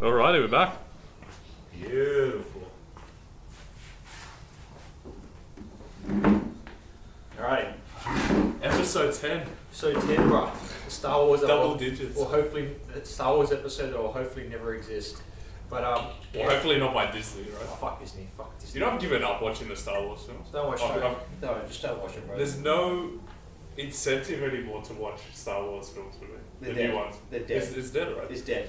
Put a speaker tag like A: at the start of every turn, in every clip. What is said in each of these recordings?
A: Alrighty, we're back.
B: Beautiful. Alright.
A: Episode 10.
B: Episode 10, bro. Star Wars.
A: Double digits.
B: Or hopefully, Star Wars episode that will hopefully never exist. But,
A: Well, hopefully not by Disney, right?
B: Oh, fuck Disney. Fuck Disney.
A: You know, I've given up watching the Star Wars films.
B: Don't watch
A: I've-
B: it. No, just don't watch it, bro.
A: There's no incentive anymore to watch Star Wars films for me.
B: They're
A: The
B: dead.
A: new ones.
B: They're dead.
A: It's dead, right?
B: It's dead.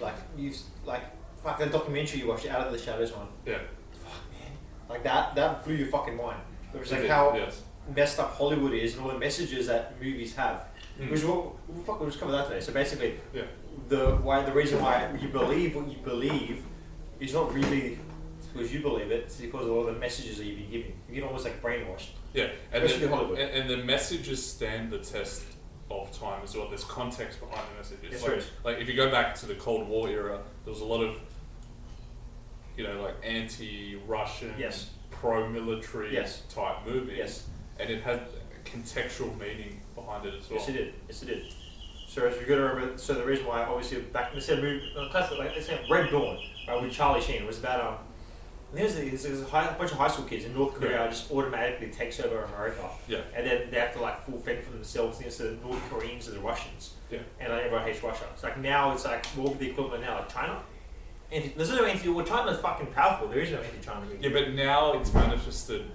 B: Fuck that documentary you watched, Out of the Shadows one.
A: Yeah.
B: Fuck, man. Like, that blew your fucking mind. It was like
A: It
B: how
A: did, yes.
B: messed up Hollywood is and all the messages that movies have. Which we'll just cover that today. So basically,
A: Yeah.
B: the reason why you believe what you believe is not really because you believe it. It's because of all the messages that you've been given. You get almost like brainwashed.
A: Yeah,
B: Especially Hollywood.
A: And the messages stand the test of time as well. There's context behind the messages.
B: Yes,
A: Like if you go back to the Cold War era, there was a lot of, like anti-Russian,
B: Yes.
A: pro-military
B: Yes.
A: type movies.
B: Yes.
A: And it had contextual meaning behind it as well.
B: Yes, it did. Yes, it did. So as we got to remember, so the reason why obviously back let's say Red Dawn, right, with Charlie Sheen was about there's a bunch of high school kids in North Korea just automatically takes over America.
A: Yeah.
B: And then they have to like full fend for themselves against the North Koreans and the Russians.
A: Yeah.
B: And like, everyone hates Russia. It's like now it's like what would be the equivalent now, like China? There's no well, China's fucking powerful. There is no anti-China movie.
A: Yeah, but now it's manifested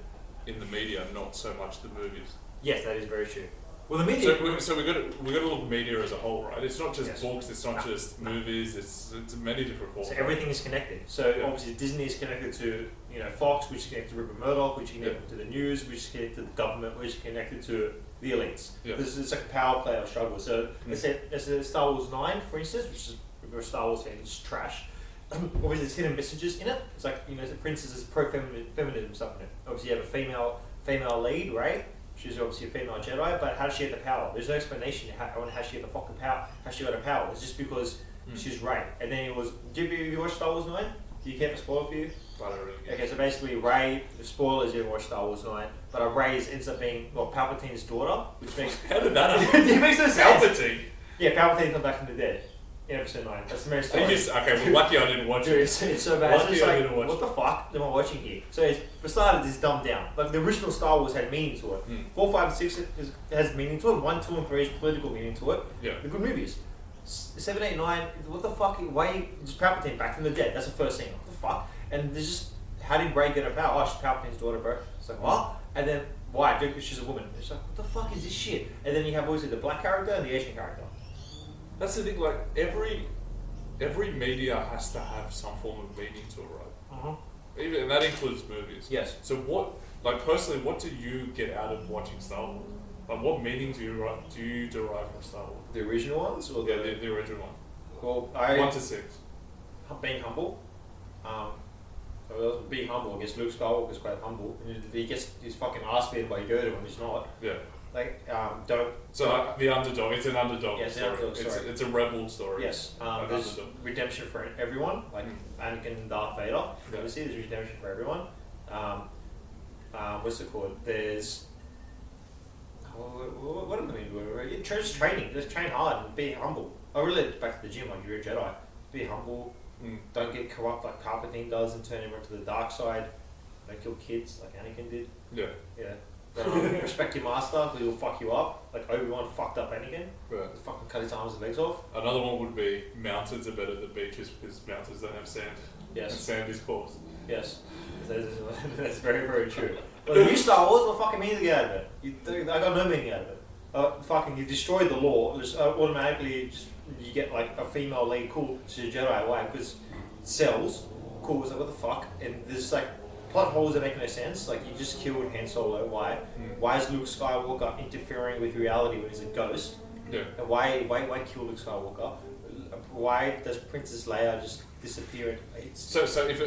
A: in the media, not so much the movies.
B: Yes, that is very true. Well, the media.
A: So we got to look at media as a whole, right? It's not just
B: Yes.
A: books. It's not just movies. It's many different forms.
B: So everything is connected. So
A: Yeah.
B: obviously Disney is connected to Fox, which is connected to Rupert Murdoch, which is connected to the news, which is connected to the government, which is connected to the elites.
A: Yeah.
B: It's like a power play of struggle. So let's say Star Wars 9, for instance, which is if you're a Star Wars fan, it's trash. Obviously there's hidden messages in it. It's like for instance, there's pro-feminism stuff in it. Obviously you have a female lead, right? She's obviously a female Jedi, but how does she have the power? There's no explanation on how she had the fucking power. How she got the power? It's just because she's Rey. And then it was. Did you watch Star Wars 9? Do you care if I spoil for you?
A: I don't really get
B: Okay, so basically Rey. The spoilers you haven't watched Star Wars 9, but Rey ends up being Palpatine's daughter, which makes.
A: How did that happen?
B: It makes no sense.
A: Palpatine.
B: Yeah, Palpatine comes back from the dead in episode 9. That's the most.
A: Okay, well, lucky I didn't watch
B: Dude,
A: it.
B: it's so bad.
A: Lucky
B: It's just
A: I
B: like,
A: didn't watch
B: what the fuck am I watching here? So for starters, it's dumbed down. Like the original Star Wars had meaning to it. 4, 5, 6 has meaning to it. 1, 2, and 3 is political meaning to it.
A: Yeah.
B: They're good movies. 7, 8, 9. What the fuck? Why just Palpatine back from the dead? That's the first thing. What the fuck? And there's just how did Rey get her power? Oh, she's Palpatine's daughter, bro. It's like what? And then why? Because she's a woman. It's like what the fuck is this shit? And then you have obviously the black character and the Asian character.
A: That's the thing. Like every media has to have some form of meaning to it, right? And that includes movies.
B: Yes.
A: So personally, what do you get out of watching Star Wars? Like, what meaning do you derive from Star Wars?
B: The original ones, or
A: Yeah, the original one.
B: well,
A: 1 to 6.
B: Being humble. Being humble. I guess Luke Skywalker is quite humble. He gets his fucking ass beaten by Yoda when he's not.
A: Yeah.
B: Like, don't.
A: So the underdog. It's an underdog
B: Yeah, it's an
A: story.
B: underdog story.
A: It's a rebel story.
B: Yes.
A: An
B: There's
A: underdog.
B: redemption for everyone. Like Anakin and Darth Vader.
A: Yeah.
B: Obviously, there's redemption for everyone. What's it called? There's. What am I doing? Just training. Just train hard and be humble. I relate back to the gym. Like you're a Jedi. Be humble. Don't get corrupt like Palpatine does and turn everyone to the dark side. Don't kill kids like Anakin did.
A: Yeah.
B: Yeah. Respect your master, he will fuck you up. Like Obi-Wan fucked up Anakin.
A: Right.
B: Fucking cut his arms and legs off.
A: Another one would be mountains are better than beaches because mountains don't have sand.
B: Yes.
A: And sand is coarse.
B: Yes. That's very, very true. But the new Star Wars, what fucking meaning to get out of it? I got no meaning out of it. Fucking, you destroyed the law. Just automatically, you get like a female lead. Cool, she's a Jedi. Why? Because it sells. Cool. It's like what the fuck? And there's like plot holes that make no sense. Like you just killed Han Solo. Why? Why is Luke Skywalker interfering with reality when he's a ghost?
A: Yeah.
B: And why kill Luke Skywalker? Why does Princess Leia just disappear?
A: So if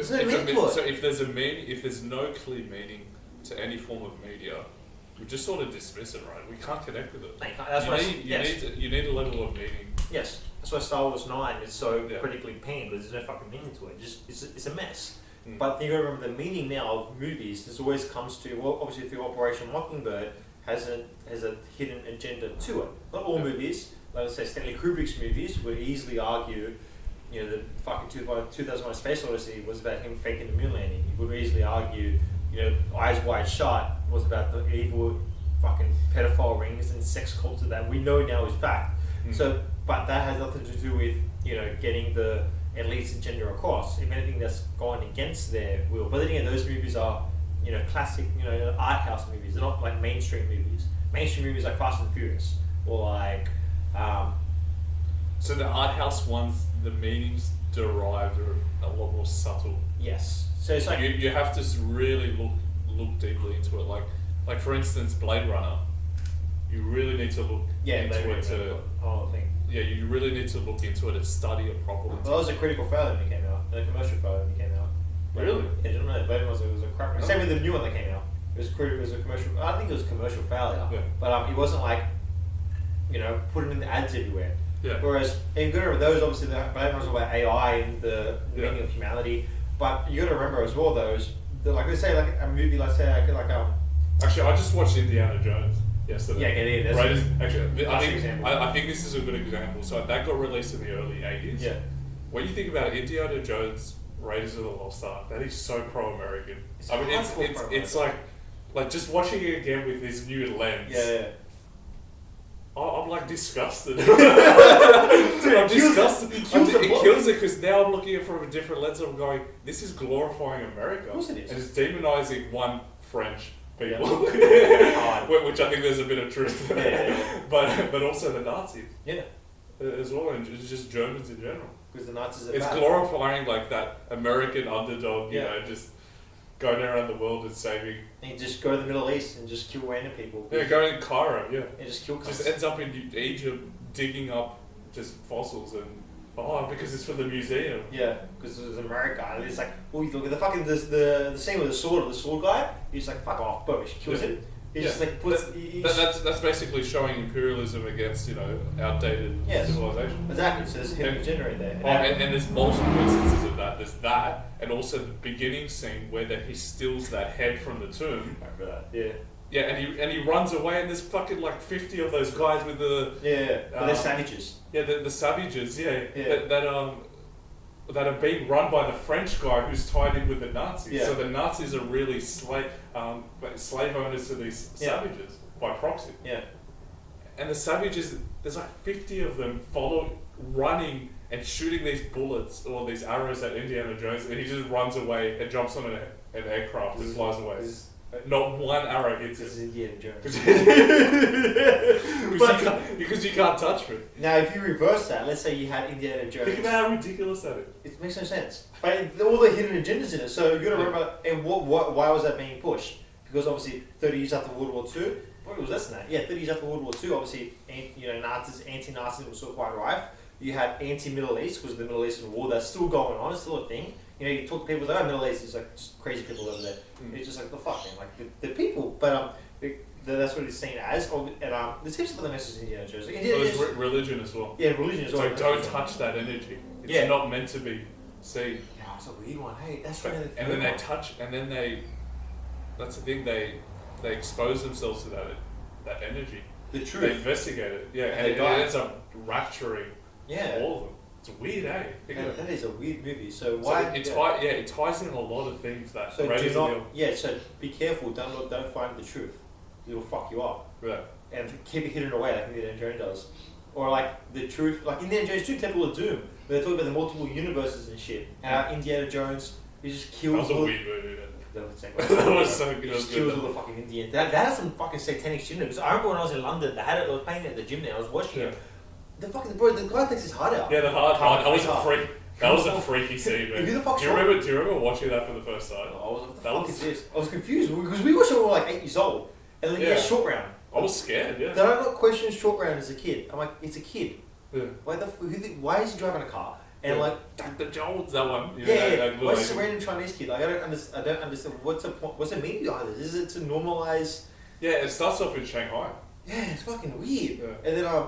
A: there's no clear meaning to any form of media, we just sort of dismiss it, right? We can't connect with it. You need a level of meaning.
B: Yes, that's why Star Wars 9 is so critically panned, because there's no fucking meaning to it. It's a mess. But you got to remember the meaning now of movies. This always comes to obviously through Operation Mockingbird has a hidden agenda to it. Not all movies. Like I say, Stanley Kubrick's movies would easily argue the fucking 2001 Space Odyssey was about him faking the moon landing. You could easily argue, Eyes Wide Shut was about the evil fucking pedophile rings and sex culture that we know now is fact. So, but that has nothing to do with, getting the elites agenda across. If anything, that's gone against their will. But then again, those movies are, classic, art house movies. They're not like mainstream movies. Mainstream movies like Fast and Furious or like.
A: So the art house ones, the meanings derived are a lot more subtle.
B: Yes. So it's like
A: you have to really look deeply into it. Like for instance, Blade Runner. You really need to look into it to.
B: Whole thing.
A: Yeah, you really need to look into it and study it properly.
B: Well, that was a critical failure when it came out. A commercial failure when it came out.
A: Really?
B: Yeah, I don't know. Blade Runner was a crap.
A: Oh.
B: Same with the new one that came out. It was a commercial. I think it was a commercial failure.
A: Yeah.
B: But it wasn't like, putting in the ads everywhere.
A: Yeah.
B: Whereas, and you got to remember those. Obviously, the Blade Runner was about AI and the meaning of humanity. But you got to remember as well let's say like a movie. Let's say
A: Actually, I just watched Indiana Jones yesterday.
B: Yeah, get in.
A: Raiders. Actually,
B: example.
A: I think this is a good example. So that got released in the early 80s.
B: Yeah.
A: When you think about Indiana Jones, Raiders of the Lost Ark, that is so pro-American. It's like just watching it again with this new lens.
B: Yeah.
A: I'm like disgusted. Dude, I'm disgusted. It kills it because now I'm looking at it from a different lens. I'm going, this is glorifying America.
B: Of course it is.
A: And it's demonizing one French people,
B: Yeah.
A: which I think there's a bit of truth.
B: Yeah.
A: But also the Nazis.
B: Yeah.
A: As well, and just Germans in general.
B: Because the Nazis are
A: It's
B: bad.
A: glorifying like that American underdog,
B: Yeah.
A: just going around the world and saving.
B: And you just go to the Middle East and just kill random people.
A: Yeah, going in Cairo,
B: And just kill cunts.
A: just ends up in Egypt digging up just fossils and because it's for the museum.
B: Yeah, because it's America, and it's like, well, you look at the fucking the scene with the sword guy. He's like, fuck off, boom, he kills him. He just like puts.
A: That's basically showing imperialism against outdated civilization.
B: Exactly. So there's hidden agenda in there.
A: And there's multiple instances of that. There's that, and also the beginning scene where he steals that head from the tomb.
B: I remember that. Yeah.
A: Yeah, and he runs away, and there's fucking like 50 of those guys with the
B: but they're savages.
A: Yeah, the savages. That are being run by the French guy who's tied in with the Nazis.
B: Yeah.
A: So the Nazis are really slave owners to these savages by proxy.
B: Yeah.
A: And the savages, there's like 50 of them running and shooting these bullets or these arrows at Indiana Jones, and he just runs away and jumps on an aircraft and flies away. Not one arrow hits
B: This
A: him.
B: is Indiana Jones.
A: Because you can't touch me.
B: Now, if you reverse that, let's say you had Indiana Jones.
A: Think about how ridiculous that is.
B: It makes no sense. But all the hidden agendas in it. So you got to remember, and why was that being pushed? Because obviously, 30 years after World War II, probably was less than that. Yeah, 30 years after World War II, obviously, Nazis, anti-Nazism was still quite rife. You had anti-Middle East because the Middle Eastern War that's still going on. It's still a thing. You talk to people like, Middle East is like just crazy people over there. It's just like the fuck, man. Like the people, but that's what it's seen as. And there's heaps of other messages in Indiana Jones.
A: There's religion as well.
B: Yeah, religion as well.
A: Like don't touch that energy. It's not meant to be seen.
B: Yeah, it's a weird one. Hey, that's right.
A: And then they touch, and then that's the thing. They expose themselves to that energy.
B: The truth.
A: They investigate it. Yeah, and it ends up rapturing all of them. It's weird, eh?
B: That is a weird movie. So why?
A: It ties in a lot of things that.
B: So So be careful. Don't find the truth. It'll fuck you up.
A: Right.
B: And keep it hidden away like Indiana Jones does, or like the truth, like Indiana Jones 2, Temple of Doom, where they talk about the multiple universes and shit. And Indiana Jones, he just kills.
A: That was a weird movie.
B: That
A: was so good.
B: He just kills all the fucking Indians. That has some fucking satanic shit in it. Because I remember when I was in London, they was playing it at the gym there. I was watching it. The guy takes his heart out.
A: Yeah, the heart. That was a freak. That was a freaky scene, man. Do you remember watching that for the first time?
B: I was like, what the fuck is this? I was confused because we watched it when we were like 8 years old, and then Short Round.
A: I was scared. Yeah.
B: Did I not question Short Round as a kid? I'm like, it's a kid.
A: Yeah.
B: Why is he driving a car? And
A: the Jones, that one.
B: Why is this a random Chinese kid? Like I don't understand. What's the point? What's the meaning behind this? Is it to normalize?
A: Yeah, it starts off in Shanghai.
B: Yeah, it's fucking weird.
A: Yeah.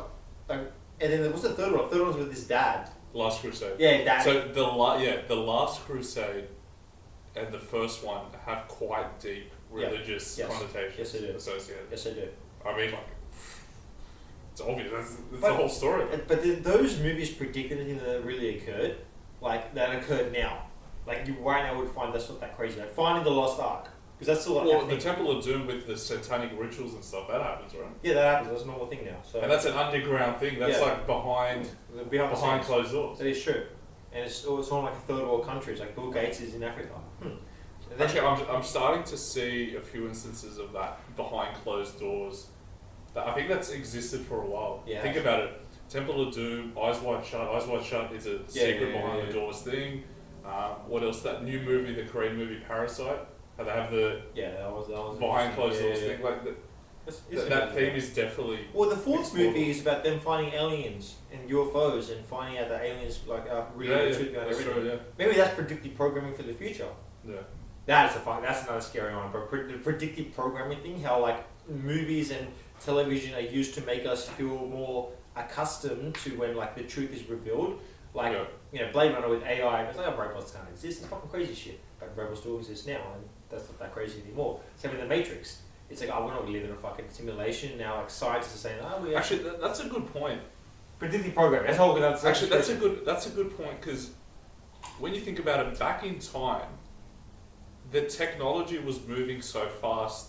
B: And then what's the third one? The third one's with his dad.
A: Last Crusade.
B: Yeah, dad.
A: So the Last Crusade and the first one have quite deep religious connotations associated.
B: Yes, they do.
A: I mean, it's obvious. That's the whole story.
B: But those movies predict anything that really occurred. like that occurred now. Like you right now would find that's not that crazy. Like finding the lost ark, because that's still like
A: Well,
B: happening.
A: the Temple of Doom with the satanic rituals and stuff, that happens, right?
B: Yeah, that happens. That's a normal thing now. So
A: And that's an underground thing. That's
B: Yeah.
A: like behind
B: behind the scenes.
A: closed doors.
B: That is true, and it's not like a third world country. It's like Bill Gates is in Africa. And then-
A: Actually, I'm starting to see a few instances of that behind closed doors. That I think that's existed for a while.
B: Yeah.
A: Think about it. Temple of Doom, Eyes Wide Shut. Eyes Wide Shut is a secret behind the doors thing. What else? That new movie, the Korean movie Parasite. How they have the
B: that was
A: behind closed doors
B: yeah.
A: thing. Like
B: It's
A: that theme is definitely.
B: Well, the fourth
A: explored.
B: movie is about them finding aliens and UFOs and finding out that aliens like are really the truth behind
A: that's
B: everything.
A: true, yeah.
B: Maybe that's predictive programming for the future.
A: Yeah.
B: That's another scary one. But the predictive programming thing, how like movies and television are used to make us feel more accustomed to when like the truth is revealed. Like Blade Runner with AI, it's like robots can't exist. It's fucking crazy shit. But robots do exist now, and that's not that crazy anymore. Same with the Matrix. It's like, we're not living in a fucking simulation now. Like scientists are saying, we
A: Actually, that's a good point.
B: predictive programming. That's all. That's
A: a good point because when you think about it, back in time, the technology was moving so fast,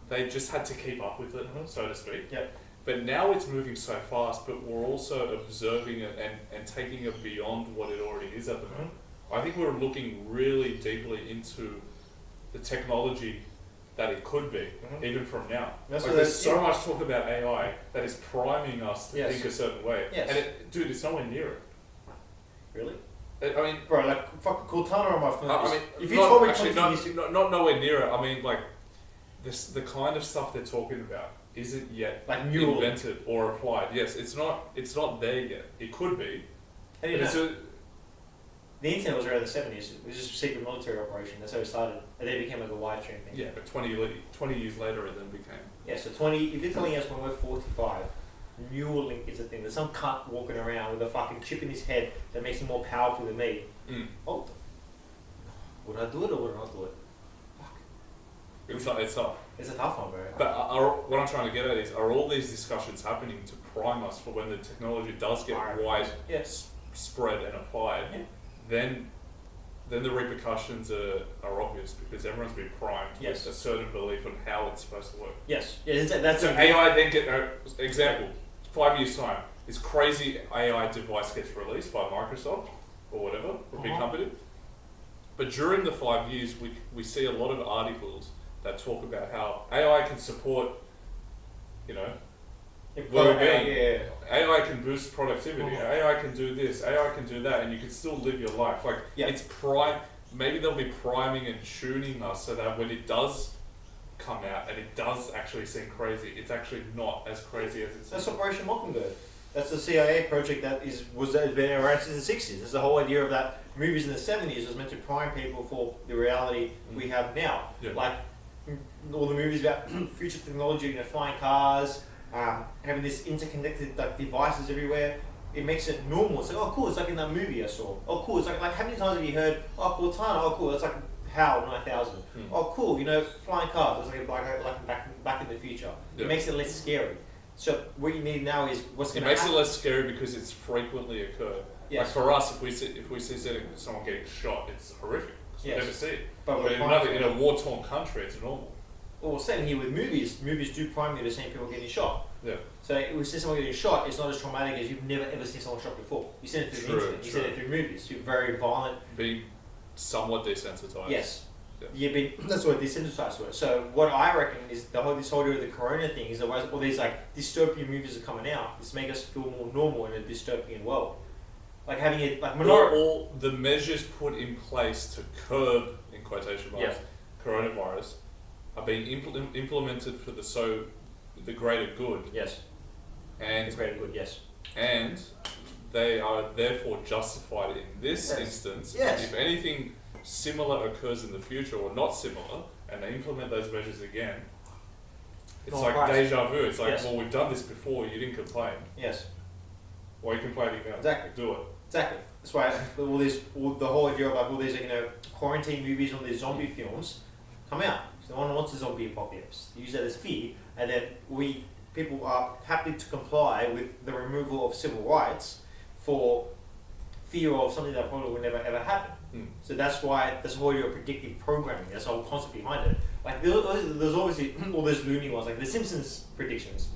A: they just had to keep up with it, so to speak.
B: Yep.
A: But now it's moving so fast, but we're also observing it and taking it beyond what it already is at the moment. I think we're looking really deeply into the technology that it could be, even from now. There's so much talk about AI that is priming us to think a certain way.
B: Yes.
A: And dude, it's nowhere near it.
B: Really?
A: I mean,
B: Bro, like fucking Cortana on my phone.
A: I mean,
B: if you told me 20
A: not,
B: years ago,
A: not nowhere near it. I mean, like, the kind of stuff they're talking about isn't yet
B: like neural.
A: invented or applied. Yes, it's not there yet. It could be.
B: How do you
A: But
B: know? The internet was around the 70s. It was just a secret military operation. That's how it started. And then it became like a wide stream thing.
A: Yeah, but 20 years later it then became.
B: Yeah, so 20, if you're telling us when we're 45, Neuralink is a thing. There's some cunt walking around with a fucking chip in his head that makes him more powerful than me. Oh, would I do it or would I not do it? Fuck.
A: It's not.
B: It's a tough one, bro.
A: But what I'm trying to get at is, are all these discussions happening to prime us for when the technology does get wide spread and applied?
B: Yeah.
A: Then the repercussions are obvious because everyone's been primed with a certain belief on how it's supposed to work.
B: Yes. Yeah, that's
A: so AI then get example. 5 years time, this crazy AI device gets released by Microsoft or whatever, a big company. But during the 5 years, we see a lot of articles that talk about how AI can support, well-being. AI can boost productivity. AI can do this. AI can do that, and you can still live your life. Like it's maybe they'll be priming and tuning us so that when it does come out and it does actually seem crazy, it's actually not as crazy as it seems.
B: That's Operation Mockingbird. That's the CIA project that has been around since the 60s. That's the whole idea of that. Movies in the 70s was meant to prime people for the reality we have now.
A: Yeah.
B: Like all the movies about future technology, flying cars, having this interconnected devices everywhere. It makes it normal. It's like, oh cool, it's like in that movie I saw. Oh cool, it's like how many times have you heard, oh Cortana, oh cool, that's like HAL 9000. Oh cool, flying cars, it's like back in the future.
A: Yeah.
B: It makes it less scary. So what you need now is what's going to happen.
A: It makes it less scary because it's frequently occurred.
B: Yes.
A: Like for us, if we see someone getting shot, it's horrific. We never see it.
B: But
A: in a war-torn country, it's normal.
B: Well, same here with movies. Movies do prime you to see people getting shot.
A: Yeah.
B: So if we see someone getting shot, it's not as traumatic as you've never ever seen someone shot before. You see it through the internet. You see it through movies. You're very violent.
A: Being somewhat desensitized.
B: Yes.
A: Yeah.
B: That's what desensitized to it. So what I reckon is this whole deal with the Corona thing is that all these dystopian movies are coming out. It's make us feel more normal in a dystopian world. Like having it
A: all the measures put in place to curb, in quotation marks, coronavirus are being implemented for the greater good.
B: Yes.
A: And
B: the greater good, yes.
A: And they are therefore justified in this instance.
B: Yes.
A: If anything similar occurs in the future or not similar, and they implement those measures again, it's deja vu. It's like, well, we've done this before. You didn't complain.
B: Yes.
A: Why are you complaining now?
B: Exactly.
A: Do it.
B: Exactly. That's why the whole idea about all these quarantine movies, all these zombie films come out. So no one wants a zombie apocalypse. They use that as fear, and then people are happy to comply with the removal of civil rights for fear of something that probably will never ever happen. So that's why there's whole idea of predictive programming. That's the whole concept behind it. Like there's obviously all those loony ones, like the Simpsons predictions.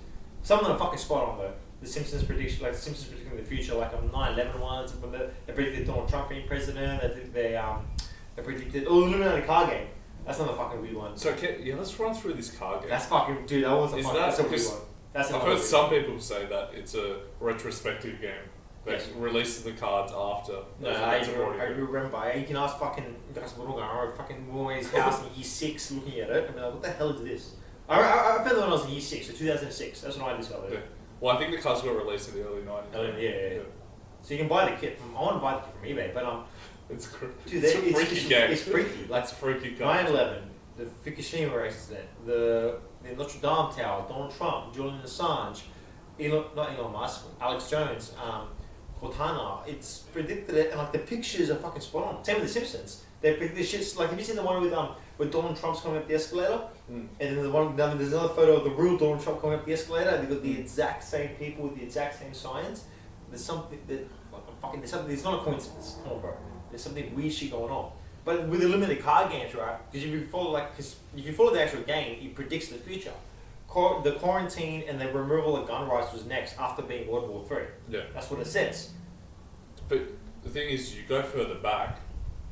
B: Some of them are fucking spot on though. The Simpsons prediction, like the Simpsons predicting the future, like 9/11 ones, when they predicted Donald Trump being president. They predicted the Illuminati car game. That's another fucking weird one.
A: So let's run through this car game.
B: That's fucking dude. That was a fucking. That's a weird one. That's
A: I've heard some people say that it's a retrospective game. They release the cards after.
B: No, I remember. You can ask fucking guys fucking Roy's house in year 6 looking at it and be like, what the hell is this? I found that when I was in year 6, so 2006. That's when I discovered it.
A: Well, I think the cards got released in the early 90s.
B: Yeah. So you can buy the kit I want to buy the kit from eBay, but
A: it's
B: a
A: freaky game.
B: It's freaky. Like
A: it's a freaky card.
B: 9/11, the Fukushima accident, the Notre Dame Tower, Donald Trump, Julian Assange, not Elon Musk, Alex Jones, Cortana. It's predicted it, and like the pictures are fucking spot on. Same with the Simpsons. They predicted shit. Like, have you seen the one with Donald Trump's coming up the escalator? And then there's another photo of the real Donald Trump coming up the escalator, and they've got the exact same people with the exact same signs. There's something that there's something. It's not a coincidence. Come on, bro. There's something weird shit going on. But with the limited card games, right? Because if you follow the actual game, it predicts the future. The quarantine and the removal of gun rights was next after being World War III.
A: Yeah.
B: That's what it says.
A: But the thing is, you go further back,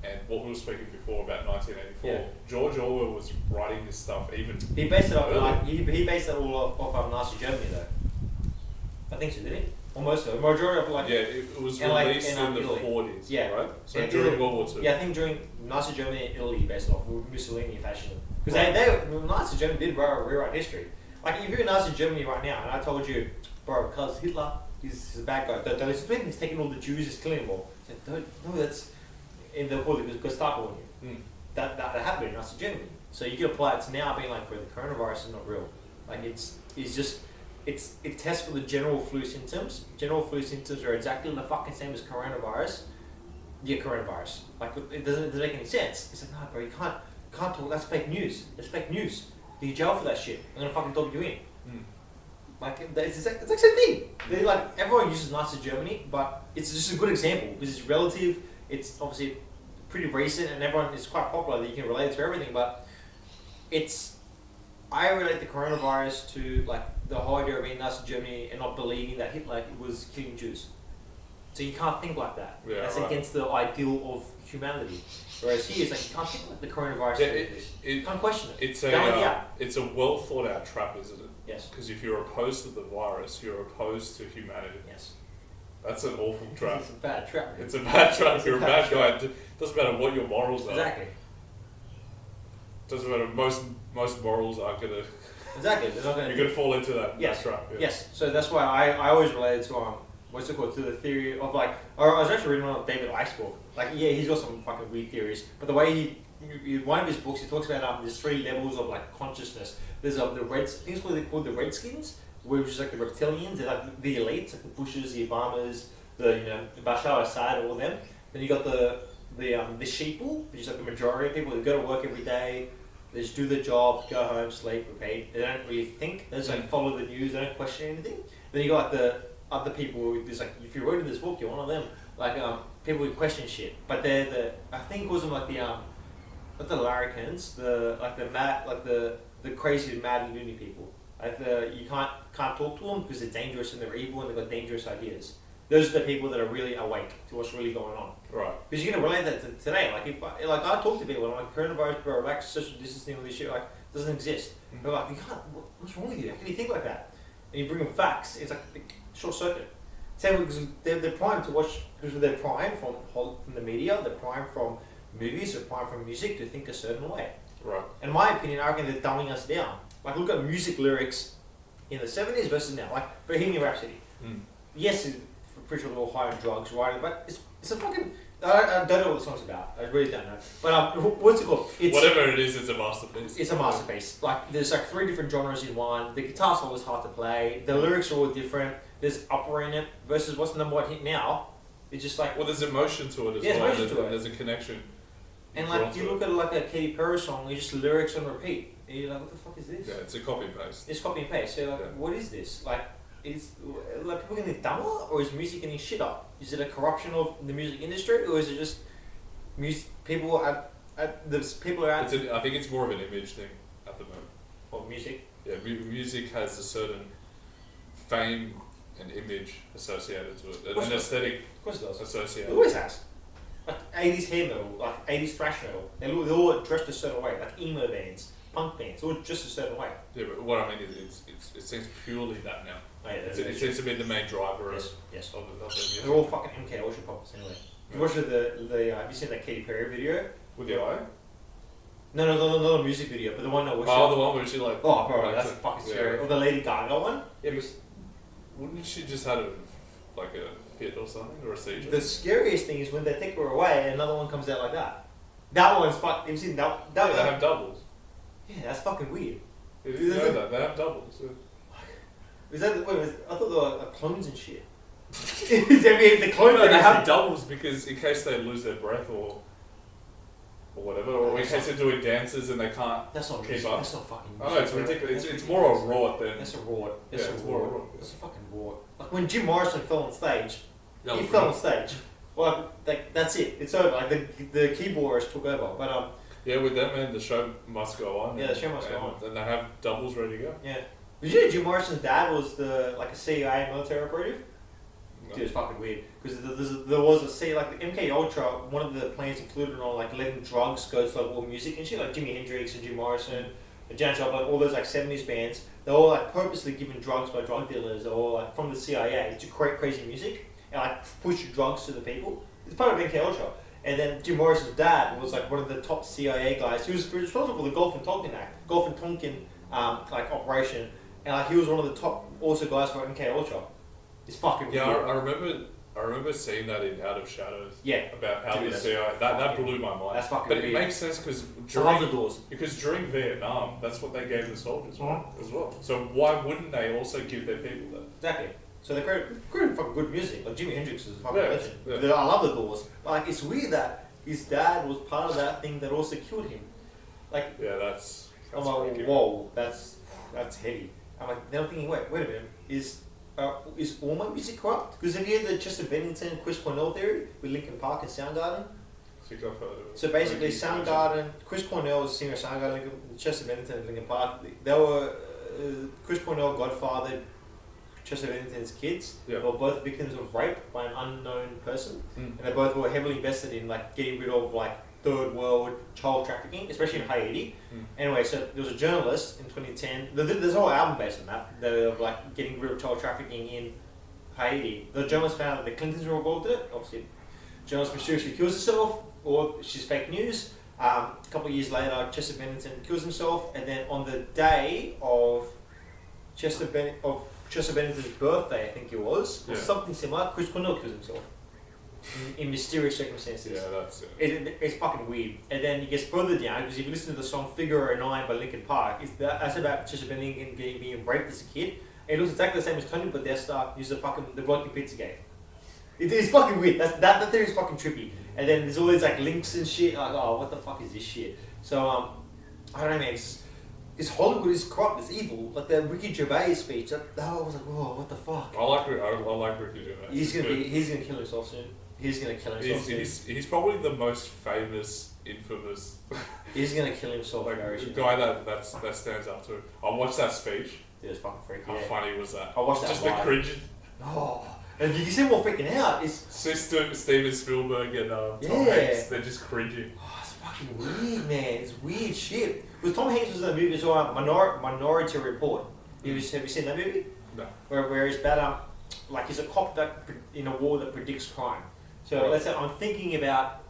A: and what we were speaking before about 1984, George Orwell was writing this stuff even.
B: He based it off he based it all off Nazi Germany though. I think so, did he? Almost. The majority of
A: it was released in the
B: Italy.
A: 40s.
B: Yeah.
A: Right. So during World War II.
B: Yeah, I think during Nazi Germany and Italy, based off Mussolini fascism. Because Nazi Germany did rewrite history. Like if you're in Nazi Germany right now, and I told you, bro, because Hitler, he's a bad guy. Don't listen to him. He's taking all the Jews, he's killing them all. I said, no, that's in the call it Gestapo on you. That happened in Nazi Germany. So you can apply it to now being like, bro, the coronavirus is not real. Like it tests for the general flu symptoms. General flu symptoms are exactly the fucking same as coronavirus. Yeah, coronavirus. Like it doesn't make any sense. It's like, no, bro, you can't talk. That's fake news. It's fake news. You get jail for that shit. I'm gonna fucking dog you in. Like it's the exact same thing. They like everyone uses Nazi Germany, but it's just a good example because it's relative. It's obviously pretty recent, and everyone is quite popular that you can relate it to everything. But I relate the coronavirus to like the whole idea of being Nazi Germany and not believing that Hitler was killing Jews. So you can't think like that.
A: Yeah,
B: that's
A: right.
B: against the ideal of humanity. Whereas here, it's like you can't think like the coronavirus. You can't question it.
A: It's a well thought out trap, isn't it?
B: Yes.
A: Because if you're opposed to the virus, you're opposed to humanity.
B: Yes.
A: That's an awful trap.
B: It's a bad trap.
A: It's a bad trap. You're a bad guy. It doesn't matter what your morals are.
B: Exactly.
A: Doesn't matter. Most morals are gonna.
B: Exactly. They're not gonna.
A: You're gonna fall into that
B: Yes.
A: trap. Yeah.
B: Yes. So that's why I always related to what's it called, to the theory of like. I was actually reading one of David Icke's book. Like, yeah, he's got some fucking weird theories, but the way one of his books, he talks about there's 3 levels of like consciousness. There's the Reds. I think it's what they call the Redskins, which is like the reptilians. They're like the elites, like the Bushes, the Obamas, the Bashar al-Assad, all of them. Then you got the sheeple, which is like the majority of people that go to work every day. They just do their job, go home, sleep, repeat. They don't really think. They just like follow the news. They don't question anything. Then you got like the other people. There's like, if you're reading this book, you're one of them. Like people who question shit, but they're I think it was like the not the larrikins, the crazy mad loony people. Like you can't talk to them because they're dangerous and they're evil and they've got dangerous ideas. Those are the people that are really awake to what's really going on.
A: Right.
B: Because you're gonna relate that to today. Like I talk to people, I'm like, coronavirus, bro, relax, social distancing, all this shit, like doesn't exist. They're like, you can't. What's wrong with you? How can you think like that? And you bring them facts. It's like a short circuit. Same because they're primed to watch, because they're primed from the media, they're primed from movies, they're primed from music to think a certain way.
A: Right.
B: In my opinion, I reckon they're dumbing us down. Like look at music lyrics in the 70s versus now. Like Bohemian Rhapsody. Yes, it's pretty sure they're all high on drugs, right? But it's a fucking. I don't know what the song's about. I really don't know. But what's it called?
A: Whatever it is, it's a masterpiece.
B: It's a masterpiece. Like there's like 3 different genres in one. The guitar solo is hard to play. The lyrics are all different. There's opera in it versus what's the number 1 hit now. It's just like
A: there's emotion to it as well.
B: Emotion to it.
A: There's a connection.
B: And like you look at like a Katy Perry song, it's just lyrics on repeat. And you're like, what the fuck is this?
A: Yeah, it's a copy and paste.
B: It's copy and paste. So you're like, what is this? Like, is like people getting dumber, or is music getting shit up? Is it a corruption of the music industry, or is it just music? People are people are at.
A: I think it's more of an image thing at the moment.
B: What music?
A: Yeah, music has a certain fame and image associated to it, an aesthetic
B: Of course it does.
A: associated.
B: It always has. Like 80s hair metal, like 80s thrash metal. They're all dressed a certain way, like emo bands, punk bands, all just a certain way.
A: Yeah, but what I mean is it seems purely that now.
B: Oh, yeah,
A: It seems to be the main driver
B: yes.
A: of the music.
B: They're all fucking MK Ultra pops anyway. You watched have you seen that Katy Perry video?
A: With the eye?
B: No, not a music video, but the one that was.
A: Oh, the one where she like.
B: Oh, bro,
A: like
B: that's
A: the-
B: fucking
A: yeah.
B: scary. Or the Lady Gaga one.
A: Yeah, but wouldn't she just had a fit or something, or a seizure?
B: The scariest thing is when they take her away and another one comes out like that. That one's fuck. Have you seen that?
A: Yeah, they have doubles.
B: Yeah, that's fucking weird.
A: You didn't know that they have doubles. Yeah.
B: Is that I thought they were clones and shit. The clones.
A: No, they have doubles because in case they lose their breath or whatever, or in case they're doing dances and they can't
B: That's not
A: keep
B: music.
A: up.
B: That's not fucking music.
A: Oh, no, it's ridiculous. It's more a rort than.
B: That's a rort.
A: Yeah, it's more a rort.
B: That's a fucking rort. Like when Jim Morrison fell on stage,
A: That
B: he
A: was
B: fell
A: real.
B: on stage. Well, like that's it. It's over. Like the keyboardist took over. But
A: Yeah, with them, man, the show must go on.
B: Yeah, the show must go on.
A: And they have doubles ready to go.
B: yeah. Did you know Jim Morrison's dad was a CIA military operative?
A: No.
B: Dude, it's fucking weird because there was like the MK Ultra. One of the plans included on like letting drugs go to like all music and shit, like Jimi Hendrix and Jim Morrison, and Janis Joplin, all those like 70s bands. They're all like purposely given drugs by drug dealers or like from the CIA to create crazy music and like push drugs to the people. It's part of MK Ultra. And then Jim Morrison's dad was like one of the top CIA guys. He was responsible for the Gulf and Tonkin like operation, and like he was one of the top also guys for MK Ultra. It's fucking
A: Yeah,
B: weird.
A: I remember seeing that in Out of Shadows.
B: Yeah.
A: About how
B: Dude,
A: the
B: that's
A: CIA that blew my mind.
B: that's fucking
A: But it
B: weird.
A: makes sense
B: I love the
A: because during Vietnam, that's what they gave the soldiers
B: Mhm.
A: as well. So why wouldn't they also give their people that?
B: Exactly. So they created fucking good music. Like Jimi Hendrix is a fucking
A: Yeah,
B: legend.
A: yeah.
B: I love the Doors. Like it's weird that his dad was part of that thing that also killed him. Like
A: Yeah, that's
B: I'm like,
A: freaky.
B: whoa, that's heavy. I'm like, then I'm thinking, wait a minute, is all my music corrupt? Because have you heard the Chester Bennington, Chris Cornell theory with Linkin Park and Soundgarden?
A: I think I've heard of it.
B: So basically,
A: Freaky.
B: Soundgarden, Chris Cornell was singer of Soundgarden, Chester Bennington and Linkin Park. They were Chris Cornell godfathered Chester Bennington's kids.
A: Yeah.
B: They were both victims of rape by an unknown person,
A: Mm.
B: and they both were heavily invested in like getting rid of like third world child trafficking, especially in Haiti.
A: Mm.
B: Anyway, so there was a journalist in 2010. There's a whole album based on that. They were like getting rid of child trafficking in Haiti. The journalist found that the Clintons were involved in it. Obviously, the journalist mysteriously kills herself, or she's fake news. A couple of years later, Chester Bennington kills himself, and then on the day of Chester Bennington's birthday, I think it was, or
A: Yeah.
B: something similar, Chris Cornell kills himself in mysterious circumstances.
A: Yeah, that's it.
B: It's fucking weird. And then it gets further down because if you listen to the song Figure 9 by Linkin Park, that's about Chester Bennington being raped as a kid. It looks exactly the same as Tony Podesta used the Blocky Pizzagate. It's fucking weird. That theory is fucking trippy. And then there's all these like links and shit. Like, oh, what the fuck is this shit? So I don't know, man. It's Hollywood is corrupt. It's evil. Like the Ricky Gervais speech. I was like, whoa, what the fuck?
A: I like Ricky Gervais.
B: He's gonna kill himself soon. He's gonna kill himself soon.
A: He's probably the most famous, infamous
B: He's gonna kill himself.
A: like
B: very
A: the
B: soon.
A: guy that stands up to. I watched that speech.
B: It was fucking freaky.
A: How
B: Yeah.
A: funny was that?
B: I watched that
A: Just
B: live.
A: the cringe.
B: Oh, and you can see more freaking out. It's
A: Steven Spielberg and Tom
B: Yeah.
A: Hanks. They're just cringing.
B: it's fucking weird, man. It's weird shit. Because Tom Hanks was in the movie as well, Minority Report. Have you seen that movie?
A: No.
B: Where he's about like he's a cop that in a war that predicts crime. So
A: Right.
B: let's say I'm thinking about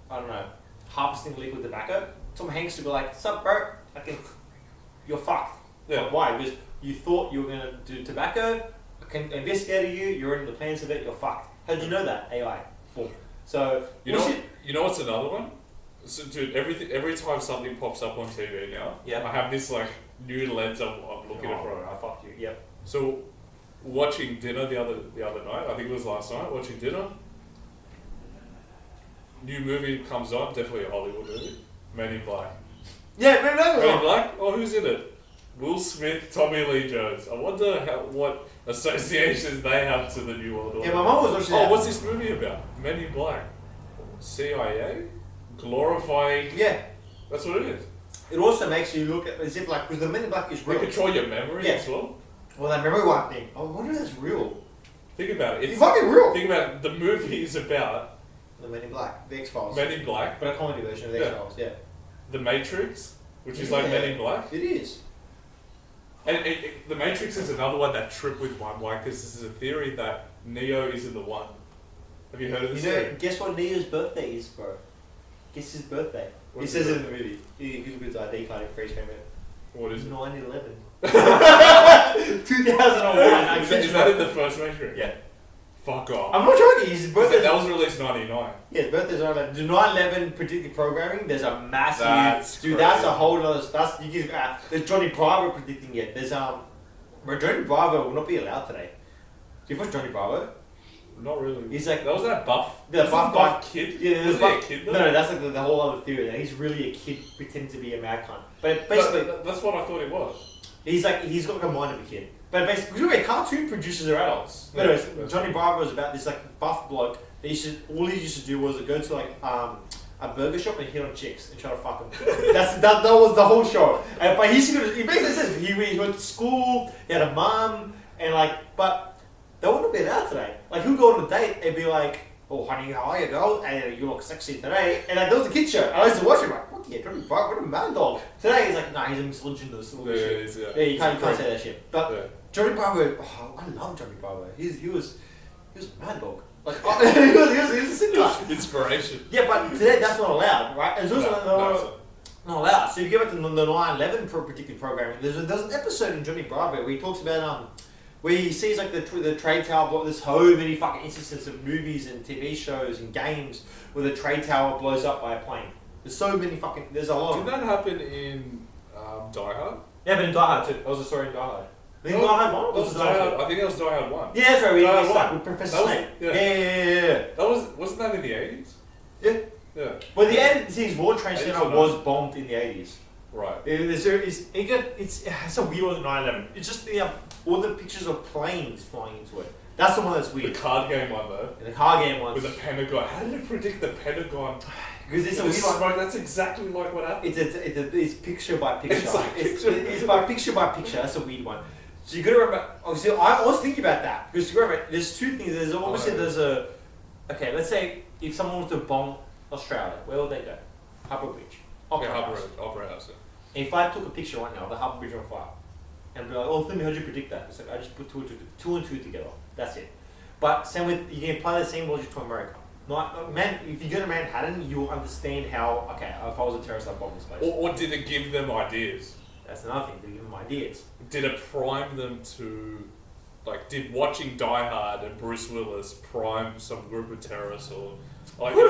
B: harvesting liquid tobacco. Tom Hanks would be like, "Sup, bro? You're fucked."
A: Yeah.
B: Like, why? Because you thought you were gonna do tobacco. I can investigate you. You're in the plans of it. You're fucked. How did you know that? AI. Boom. So
A: You know what's another one? So, dude, every time something pops up on TV now,
B: Yeah.
A: I have this like new lens I'm looking at from.
B: I fucked you. Yep.
A: So, watching dinner the other night, I think it was last night. Watching dinner, new movie comes on, definitely a Hollywood movie. Men in Black.
B: Yeah, remember
A: Men in Black. Oh, who's in it? Will Smith, Tommy Lee Jones. I wonder what associations they have to the New World Order.
B: Yeah, my mum was watching that.
A: what's this movie about? Men in Black. CIA? Glorifying.
B: Yeah.
A: That's what it is.
B: It also makes you look at as if like, because the Men in Black is
A: They
B: real.
A: control your memory as well.
B: Well, that memory wipe thing. I wonder if that's real.
A: Think about it.
B: It's fucking real.
A: Think about it. The movie is about
B: The Men in Black, the X-Files.
A: Men in Black,
B: But a comedy version of the
A: Yeah.
B: X-Files, yeah.
A: The Matrix, which is like Men in Black.
B: It is.
A: And The Matrix is another one that tripped with one, like, because this is a theory that Neo isn't the one. Have you heard of this theory?
B: Guess what Neo's birthday is, bro? Guess his birthday.
A: What's
B: He says
A: his
B: it in the movie. He gives his ID card in freeze frame.
A: What is it?
B: 9/11. 2001.
A: Is that in the first Matrix?
B: Yeah.
A: Fuck off.
B: I'm not joking. His birthday.
A: That was released 99.
B: Yeah, his birthday's 9/11. The 9/11 predictive programming. There's a massive.
A: That's
B: dude,
A: crazy.
B: that's a whole other. That's you can. There's Johnny Bravo predicting it. There's but Johnny Bravo will not be allowed today. Do you watch Johnny Bravo?
A: Not really.
B: He's like
A: that was that buff.
B: the
A: Was
B: buff
A: it
B: guy.
A: kid.
B: Yeah,
A: was he a kid though?
B: No, that's like the whole other theory. That he's really a kid pretending to be a mad cunt. But basically,
A: that's what I thought it was.
B: he's got like a mind of a kid. But basically, remember, cartoon producers are adults.
A: Yeah,
B: Anyways,
A: that's
B: Johnny Bravo was about this like buff bloke. That all he used to do was go to like a burger shop and hit on chicks and try to fuck them. that was the whole show. But he basically says he went to school. He had a mum and but they wouldn't be allowed today. Like he'll go on a date and be like, "Oh honey, how are you, girl? And you look sexy today." And there was a kid show. I used to watch him like, "What? Yeah, Johnny Bravo, what a mad dog." Today he's like, "Nah, he's a misogynist." All this shit. Yeah, you can't say that shit. But Johnny Bravo, I love Johnny Bravo. He was a mad dog. Like he was a sick guy.
A: Inspiration.
B: Yeah, but today that's not allowed, right? It's also not allowed. So if you go back to the 9/11 predictive programming, there's an episode in Johnny Bravo where he talks about where he sees like the trade tower blow. There's so many fucking instances of movies and TV shows and games where the trade tower blows up by a plane. There's so many fucking. There's a lot.
A: Did that happen in Die Hard?
B: Yeah, but in Die Hard too. That was a story in Die Hard. I think Die Hard 1?
A: I think that was Die Hard 1.
B: Yeah, that's right. We
A: Die Hard
B: stuck
A: 1.
B: with Professor
A: That was-
B: Snape.
A: yeah.
B: Yeah.
A: Wasn't that in the 80s?
B: Yeah.
A: Yeah.
B: Well, the end of the World Trade
A: 80s
B: Center
A: or not?
B: was bombed in the 80s.
A: Right.
B: It's a weird one, 9/11. It's just all the pictures of planes flying into it. That's the one that's
A: The
B: weird.
A: card game one though.
B: And the car game ones.
A: With the Pentagon. How did it predict the Pentagon?
B: Because it's a
A: With
B: weird
A: the
B: one.
A: smoke, that's exactly like what happened.
B: It's picture by picture.
A: It's like
B: it's by picture by picture. That's a weird one. So you got to remember. Obviously, I was thinking about that because remember, there's two things. There's obviously there's a. Okay, let's say if someone wants to bomb Australia, where would they go? Harbour Bridge.
A: Opera House.
B: If I took a picture right now of the Harbour Bridge on fire, and be like, "Oh, Timmy, how'd you predict that?" It's like I just put two and two together. That's it. But same with you can apply the same logic to America. If you go to Manhattan, you'll understand how. Okay, if I was a terrorist, I'd bomb this place.
A: Or did it give them ideas?
B: That's another thing. They give them ideas.
A: Did it prime them to, did watching Die Hard and Bruce Willis prime some group of terrorists, or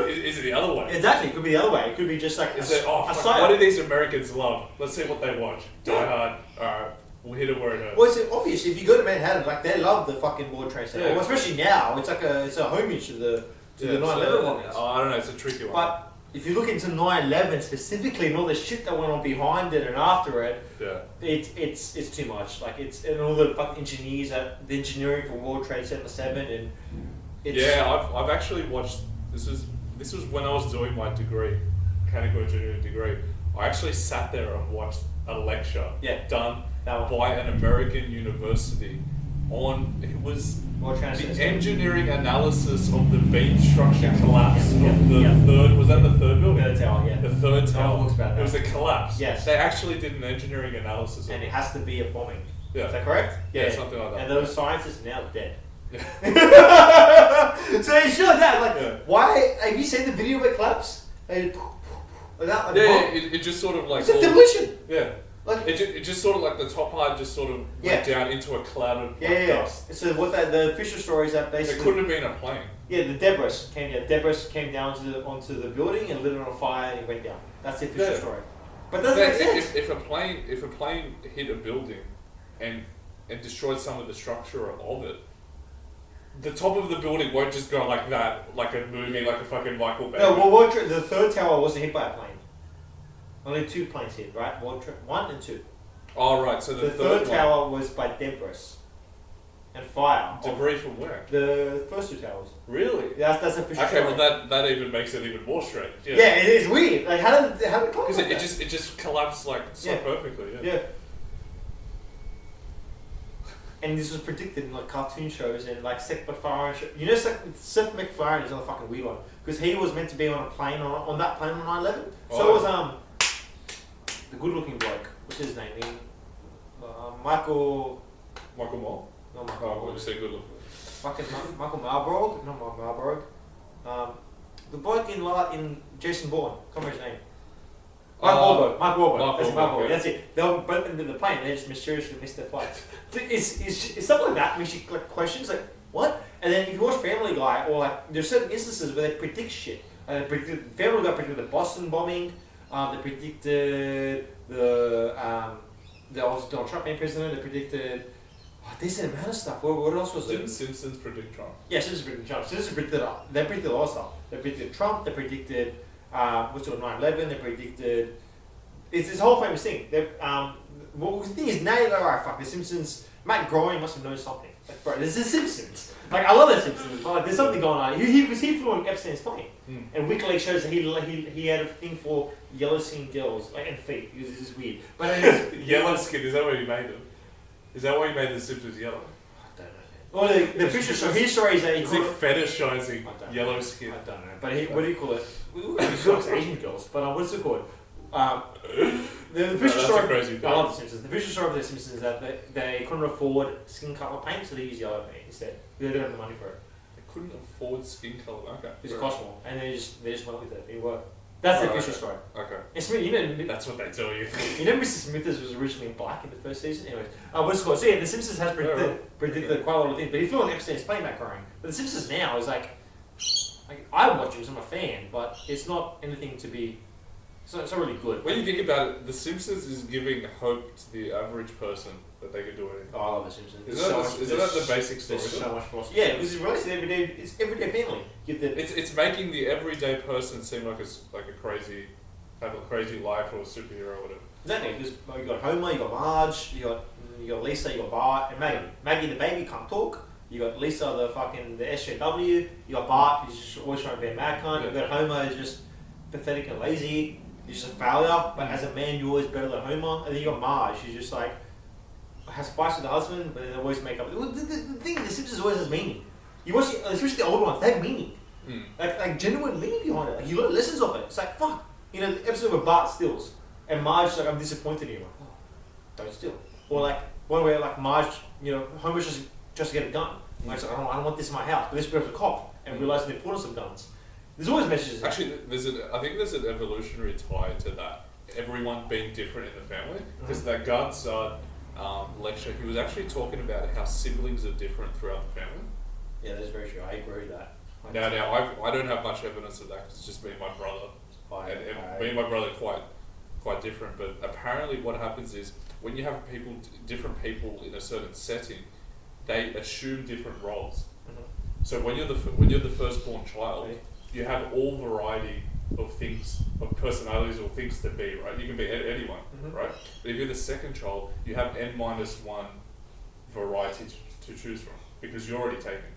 A: is it the other way?
B: Exactly. It could be the other way. It could be just like
A: Is it? What do these Americans love? Let's see what they watch. Die Hard. Alright, we'll hit it where it hurts.
B: Well, it's obvious if you go to Manhattan, they love the fucking World Trade Center.
A: Yeah.
B: Well, especially now, it's a homage to the 9/11 bombings.
A: I don't know. It's a tricky one.
B: But if you look into 9/11 specifically and all the shit that went on behind it and after it, it's too much. And all the fucking engineers, the engineering for World Trade Center 7, and
A: I've actually watched. This was when I was doing my degree, mechanical engineering degree. I actually sat there and watched a lecture done by an American university on
B: World Trade
A: the
B: Center.
A: engineering analysis of the beam structure collapse of the third. Was that the third building?
B: Third tower, yeah.
A: The third tower.
B: talks about that.
A: It was a collapse.
B: Yes.
A: They actually did an engineering analysis of
B: And
A: it.
B: it has to be a bombing.
A: Yeah.
B: Is that correct?
A: Yeah, something like that.
B: And those scientists are now dead.
A: Yeah.
B: So it's shit like that. Why? Have you seen the video of it collapse? And
A: It just sort of
B: it's a demolition.
A: Yeah. It just sort of the top part just sort of went down into a cloud of dust.
B: So the official story is that basically
A: It couldn't have been a plane.
B: Yeah, the debris came down. Debris came down onto the building and lit it on fire and it went down. That's the official story. But doesn't make sense.
A: If a plane hit a building and destroyed some of the structure of it, the top of the building won't just go like that, like a movie, like a fucking Michael Bay.
B: No, well, the third tower wasn't hit by a plane. Only 2 planes hit, right? 1 and 2.
A: Oh, right. So
B: The
A: the
B: third
A: one.
B: tower was by debris and fire.
A: Debris from where?
B: The first two towers.
A: Really?
B: Yeah, that's official.
A: Okay, well that even makes it even more strange.
B: Yeah, it is weird. Like how did it collapse?
A: Because it just collapsed like so perfectly. Yeah.
B: Yeah. And this was predicted in like cartoon shows and like Seth MacFarlane. You know, Seth MacFarlane is another fucking weird one because he was meant to be on a plane on that plane on 9/11. So was the good-looking bloke. What's his name? Michael
A: Moore.
B: Not Michael.
A: Oh, what you say? Good looking.
B: Fucking Michael Marlborough. Not Marlborough. The bloke in Jason Bourne. Can't remember his name. Mark Wahlberg. That's Mark Wahlberg. That's it. They were both into the plane. They just mysteriously missed their flights. It's stuff like that makes you like questions like what? And then if you watch Family Guy or like there's certain instances where they predict shit. Family Guy predicted the Boston bombing. They predicted the Donald Trump being president. They predicted decent amount of stuff. What else was it?
A: Didn't Simpsons predict Trump?
B: Yeah, Simpsons predicted Trump. Simpsons predicted they predicted a lot of stuff. They predicted Trump. They predicted what's it, 9/11. They predicted it's this whole famous thing. Well, the thing is now you go, alright, fuck the Simpsons. Matt Groening must have known something. Like, bro, this is the Simpsons. Like, I love the Simpsons, but like, there's something going on. He flew on Epstein's plane, and WikiLeaks shows that he had a thing for yellow skin girls like and feet. This is weird. But
A: Yellow skin, is that what you made them? Is that why you made the Simpsons yellow?
B: I don't know. Well, the official story. His story is that
A: he fetishizing yellow skin.
B: I don't know. But what do you call it? He looks Asian girls. But what's it called? The official story.
A: Crazy
B: I love the Simpsons. The official story of the Simpsons is that they couldn't afford skin color paint, so they used yellow paint instead. They didn't have the money for it.
A: They couldn't afford skin color. Okay.
B: It just cost more, and they just went with it. It worked. That's the official story.
A: Okay.
B: And Smith, you know,
A: that's what they tell you.
B: You know, Mr. Smithers was originally black in the first season. Anyways, what's it called? So yeah, the Simpsons has predicted quite a lot of things, but he flew on Epstein's plane back growing. But the Simpsons now is like I watch it because I'm a fan, but it's not anything to be. It's not really good.
A: When you think about it, The Simpsons is giving hope to the average person that they can do anything.
B: Oh, I love The Simpsons.
A: Isn't that the basic story?
B: There's so much philosophy. Yeah, because it's released every day. It's everyday family.
A: It's making the everyday person seem like a crazy, have a crazy life or a superhero or whatever.
B: Exactly, because you got Homer, you got Marge, you got Lisa, you got Bart, and Maggie. Maggie the baby can't talk. You got Lisa the SJW. You got Bart, who's just always trying to be a mad cunt. You got Homer, who's just pathetic and lazy. He's just a failure, but as a man, you're always better than Homer. And then you got Marge, who's just like has fights with the husband, but they always make up. The thing, The Simpsons always has meaning. You watch, especially the old ones, they have meaning, like genuine meaning behind it. Like you learn lessons of it. It's like fuck. You know, the episode where Bart steals, and Marge's like, "I'm disappointed in you." Like, oh, don't steal. Or like one where like Marge, Homer's just to get a gun. Like, I don't want this in my house, but this becomes a cop and realizing the importance of guns. There's always messages.
A: Actually, I think there's an evolutionary tie to that. Everyone being different in the family. Because that Gunsard lecture, he was actually talking about how siblings are different throughout the family.
B: Yeah, that's very true. I agree with that.
A: Now, I don't have much evidence of that because it's just me and my brother. And me and my brother are quite different. But apparently, what happens is when you have different people in a certain setting, they assume different roles. So when you're the firstborn child, you have all variety of things, of personalities or things to be, right? You can be anyone, right? But if you're the second child, you have N-1 variety to choose from because you're already taken.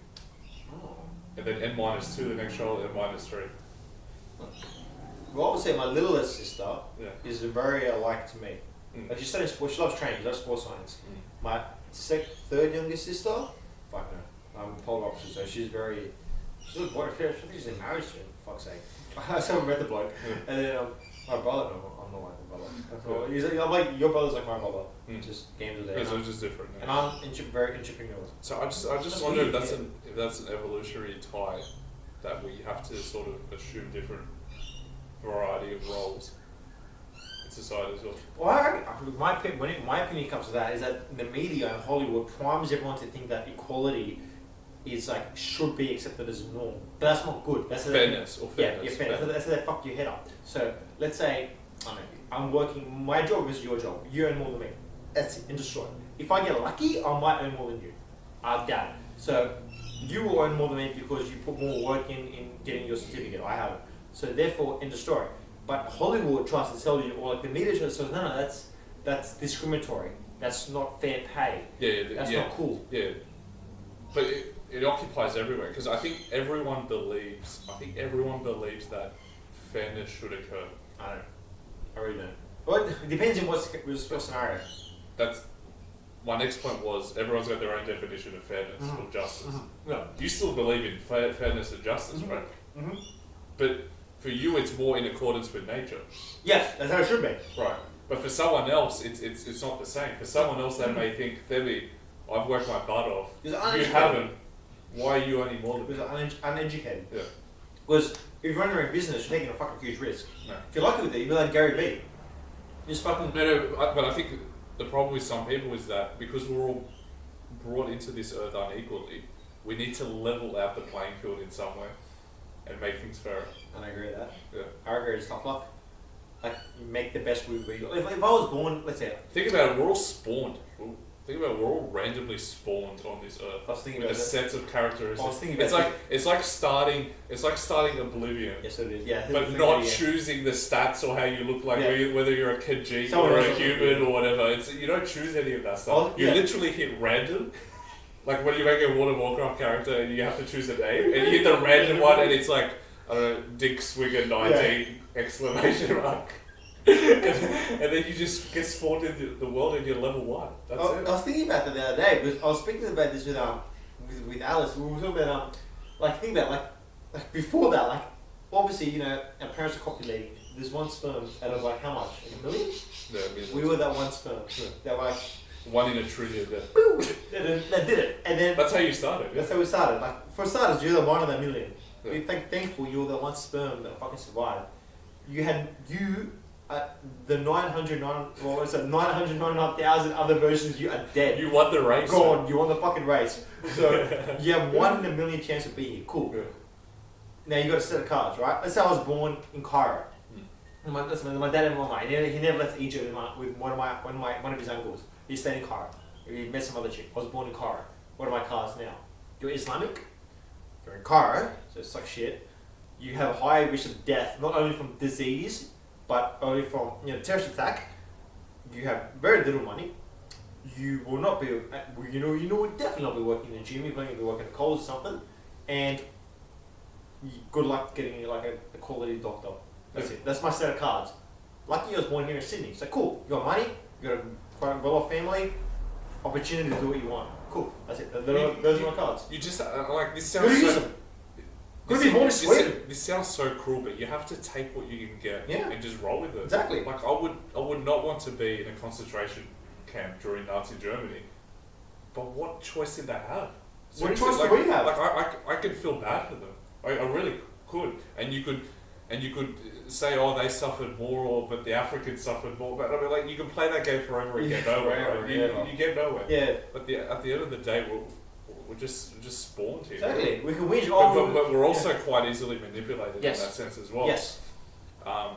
A: And then N-2, the next child, N-3.
B: Well, I would say my littlest sister is very alike to me. Like she studies sports, she loves training, she loves sports science. My third youngest sister, fuck no, I'm polar opposite, so she's a boy. I think she's in marriage soon, for fuck's sake. I still haven't met the bloke. And then my brother, no, I'm not like my brother. I'm like, your brother's like my brother. Just games of day.
A: So it's just different.
B: And I'm very entrepreneurial.
A: So I just wonder if that's an evolutionary tie that we have to sort of assume different variety of roles in society as well.
B: Well, my opinion comes to that is that the media and Hollywood primes everyone to think that equality is like should be accepted as norm, but that's not good. That's
A: fairness.
B: Yeah, fairness. That's how they fuck your head up. So let's say I'm working. My job is your job. You earn more than me. That's it. And destroy it. If I get lucky, I might earn more than you. I doubt it. So you will earn more than me because you put more work in getting your certificate. I haven't. So therefore, end of story. But Hollywood tries to tell you, or like the media tries to say, no, That's discriminatory. That's not fair pay. That's not cool.
A: Yeah, but it occupies everywhere because I think everyone believes that fairness should occur.
B: I don't. I really don't. Well, it depends on what scenario.
A: That's my next point. Was everyone's got their own definition of fairness or justice?
B: No.
A: You still believe in fairness and justice, right? But for you, it's more in accordance with nature.
B: Yes, that's how it should be.
A: Right. But for someone else, it's not the same. For someone else, they may think, I've worked my butt off. You haven't. Why are you any more than
B: Because uneducated.
A: Yeah.
B: Because if you're running your own business, you're taking a fucking huge risk.
A: No.
B: If you're lucky with it, you'll be like Gary Vee. You just fucking...
A: But I think the problem with some people is that because we're all brought into this earth unequally, we need to level out the playing field in some way and make things fairer.
B: And I agree with that.
A: Yeah.
B: I agree with tough luck. Like, make the best we if I was born, let's say...
A: Think about it, we're all spawned. Think about it, we're all randomly spawned on this earth.
B: I was thinking
A: with
B: about
A: a set of characteristics.
B: I was thinking about
A: it's like starting Oblivion.
B: Yes, it is. Yeah.
A: But not choosing the stats or how you look like, whether you're a Khajiit or a human or whatever. You don't choose any of that stuff. You literally hit random. Like when you make a World of Warcraft character and you have to choose a name, and you hit the random one and it's like, I don't know, Dick Swigger 19 exclamation mark. and then you just get spawned in the world and you're level 1. That's it.
B: I was thinking about that the other day because I was speaking about this with Alice. We were talking about think about like before that, like obviously, you know, our parents are copulating. There's one sperm out of like how much? Like 1 million?
A: Yeah,
B: we were that one sperm.
A: Yeah.
B: That like
A: 1 in a trillion.
B: That did it. And then
A: that's how you started.
B: That's how we started. Like for starters, you're the 1 in a million.
A: Yeah.
B: Be thankful you're the one sperm that fucking survived. The 999,000 other versions, you are dead.
A: You won the race.
B: Gone. You won the fucking race. So you have 1 in a million chance of being here. Cool.
A: Yeah.
B: Now you got a set of cards, right? Let's say I was born in Cairo. My dad and my mum. He never left Egypt with one of his uncles. He stayed in Cairo. He met some other chick. I was born in Cairo. What are my cards now? You're Islamic. You're in Cairo, so it's like shit. You have a high risk of death, not only from disease, but only from terrorist attack. You have very little money. You will not be, will definitely not be working in the gym. You're going to be working at Coles or something, and good luck getting like a quality doctor. That's it. That's my set of cards. Lucky I was born here in Sydney. So cool. You got money. You got a quite well-off family. Opportunity to do what you want. Cool. That's it. Those are my cards.
A: You just like this sounds. This sounds so cruel, but you have to take what you can get and just roll with it.
B: Exactly.
A: Like I would not want to be in a concentration camp during Nazi Germany, but what choice did they have?
B: Seriously, what choice do we have?
A: Like I could feel bad for them. I really could, and you could say, oh, they suffered more, but the Africans suffered more. But I mean, like you can play that game forever and get nowhere. You get nowhere.
B: Yeah.
A: But at the end of the day, we're just spawned here.
B: Exactly. We can win.
A: But we're also quite easily manipulated in that sense as well.
B: Yes.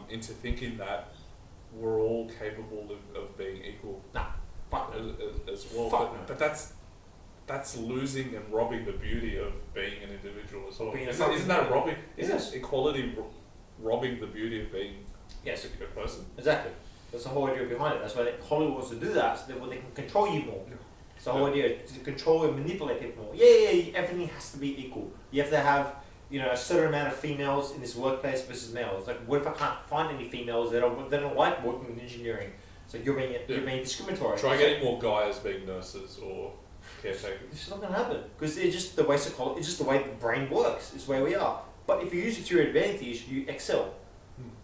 A: Into thinking that we're all capable of being equal.
B: Nah. Fuck
A: as well. But that's losing and robbing the beauty of being an individual as well. Isn't that robbing? Isn't equality robbing the beauty of being a person?
B: Exactly. That's the whole idea behind it. That's why Hollywood wants to do that, so that they can control you more. It's the whole idea to control and manipulate people more. Everything has to be equal. You have to have a certain amount of females in this workplace versus males. Like, what if I can't find any females that don't like working in engineering? So you're being discriminatory.
A: Try getting more guys being nurses or caretakers.
B: It's not going to happen because it's just the way it's just the way the brain works. It's where we are. But if you use it to your advantage, you excel.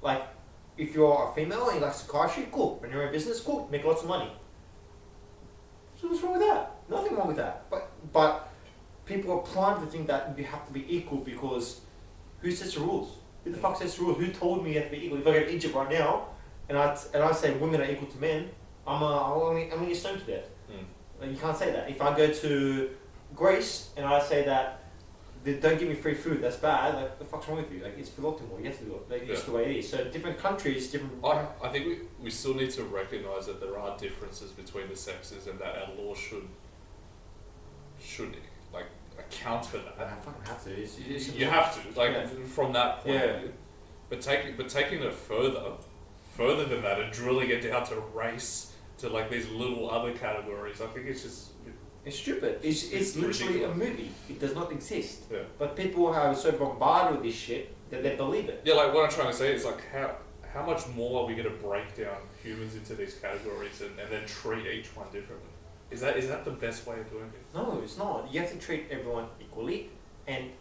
B: Like, if you're a female and you like psychiatry, cool. Run your own business, cool. Make lots of money. So what's wrong with that? Nothing wrong with that. But people are primed to think that you have to be equal because who sets the rules? Who the fuck sets the rules? Who told me you have to be equal? If I go to Egypt right now and I say women are equal to men, I'm only get stoned to death. Like, you can't say that. If I go to Greece and I say that they don't give me free food, that's bad. Like, the fuck's wrong with you? Like, it's philoctimore. You have to do it. Like, it's the way it is. So different countries, different.
A: I think we still need to recognise that there are differences between the sexes and that our law should like account for that.
B: I fucking have to.
A: You have to from that point. Yeah. But taking it further than that and drilling it down to race to like these little other categories. I think it's just
B: It's stupid. It's literally
A: ridiculous.
B: a movie. It does not exist.
A: Yeah.
B: But people are so bombarded with this shit that they believe it.
A: Yeah, like what I'm trying to say is like how much more are we going to break down humans into these categories and then treat each one differently? Is that the best way of doing it?
B: No, it's not. You have to treat everyone equally. And